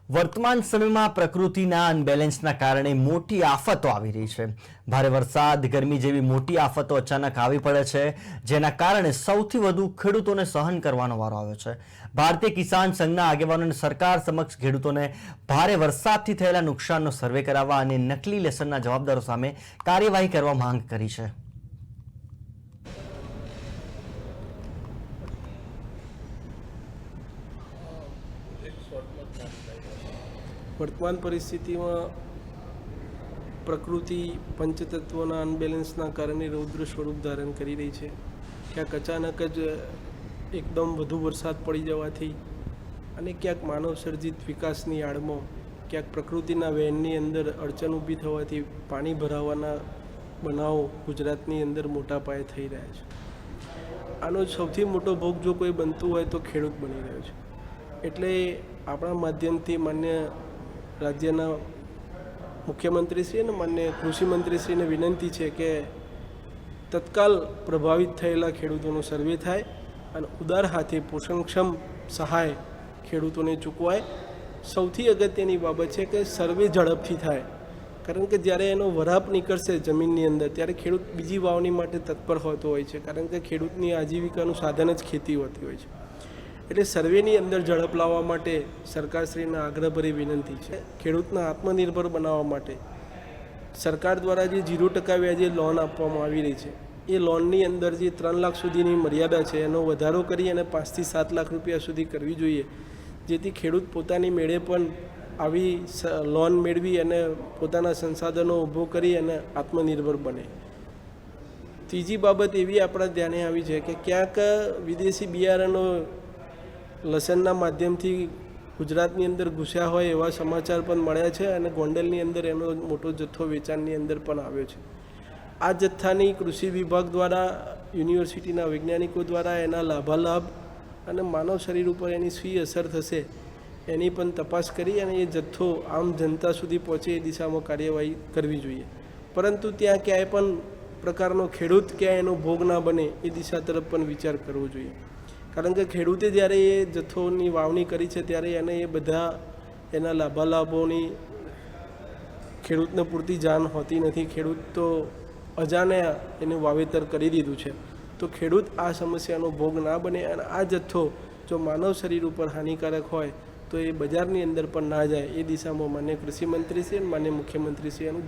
વર્તમાન સમયમાં પ્રકૃતિના અનબેલેન્સના કારણે મોટી આફતો આવી રહી છે। ભારે વરસાદ, ગરમી જેવી મોટી આફતો અચાનક આવી પડે છે, જેના કારણે સૌથી વધુ ખેડૂતોને સહન કરવાનો વારો આવ્યો છે। ભારતીય કિસાન સંઘના આગેવાનોને સરકાર સમક્ષ ખેડૂતોને ભારે વરસાદથી થયેલા નુકસાનનો સર્વે કરાવવા અને નકલી લેસનના જવાબદારો સામે કાર્યવાહી કરવા માંગ કરી છે। वर्तमान परिस्थिति में प्रकृति पंचतत्वना अनबेलेंसना कारणे रौद्र स्वरूप धारण करी रही है। क्यांक अचानक ज एकदम वधु वरसाद पड़ी जवाथी अने क्यांक मानव सर्जित विकासनी आड़मां क्यांक प्रकृतिना वહેણની अंदर अड़चन ऊभी थवाथी पाणी भरावाना बनावो गुजरातनी अंदर मोटा पाये थई रह्या छे। आनो सौथी मोटो भोग जो कोई बनतुं होय तो खेडूत बनी रह्यो छे। एटले आपणा माध्यमथी मान्य राज्यना मुख्यमंत्रीश्री અને માન્ય કૃષિમંત્રીશ્રીને વિનંતી છે કે તત્કાલ પ્રભાવિત થયેલા ખેડૂતોનો સર્વે થાય અને ઉદાર હાથે પોષણક્ષમ સહાય ખેડૂતોને ચૂકવાય। સૌથી અગત્યની બાબત છે કે સર્વે ઝડપથી થાય, કારણ કે જ્યારે એનો વરાપ નીકળશે જમીનની અંદર ત્યારે ખેડૂત બીજી વાવણી માટે તત્પર હોતો હોય છે, કારણ કે ખેડૂતની આજીવિકાનું સાધન જ ખેતી હોતી હોય છે। એટલે સર્વેની અંદર ઝડપ લાવવા માટે સરકારશ્રીના આગ્રહભરી વિનંતી છે। ખેડૂતને આત્મનિર્ભર બનાવવા માટે સરકાર દ્વારા જે 0% વ્યાજે લોન આપવામાં આવી રહી છે, એ લોનની અંદર જે 3 લાખ સુધીની મર્યાદા છે એનો વધારો કરી અને 5 થી 7 લાખ રૂપિયા સુધી કરવી જોઈએ, જેથી ખેડૂત પોતાની મેળે પણ આવી લોન મેળવી અને પોતાના સંસાધનો ઊભો કરી અને આત્મનિર્ભર બને। ત્રીજી બાબત એવી આપણા ધ્યાને આવી છે કે ક્યાંક વિદેશી બિયારણો લસણના માધ્યમથી ગુજરાતની અંદર ઘૂસ્યા હોય એવા સમાચાર પણ મળ્યા છે અને ગોંડલની અંદર એનો મોટો જથ્થો વેચાણની અંદર પણ આવ્યો છે। આ જથ્થાની કૃષિ વિભાગ દ્વારા, યુનિવર્સિટીના વૈજ્ઞાનિકો દ્વારા એના લાભાલાભ અને માનવ શરીર ઉપર એની શી અસર થશે એની પણ તપાસ કરી અને એ જથ્થો આમ જનતા સુધી પહોંચે એ દિશામાં કાર્યવાહી કરવી જોઈએ। પરંતુ ત્યાં ક્યાંય પણ પ્રકારનો ખેડૂત ક્યાંય એનો ભોગ ના બને એ દિશા તરફ પણ વિચાર કરવો જોઈએ, કારણ કે ખેડૂતે જ્યારે એ જથ્થોની વાવણી કરી છે ત્યારે એને એ બધા એના લાભાલાભોની ખેડૂતને પૂરતી જાણ હોતી નથી। ખેડૂત તો અજાણ્યા એનું વાવેતર કરી દીધું છે, તો ખેડૂત આ સમસ્યાનો ભોગ ના બને અને આ જથ્થો જો માનવ શરીર ઉપર હાનિકારક હોય તો એ બજારની અંદર પણ ના જાય એ દિશામાં માન્ય કૃષિમંત્રીશ્રી અને માન્ય મુખ્યમંત્રીશ્રી એનું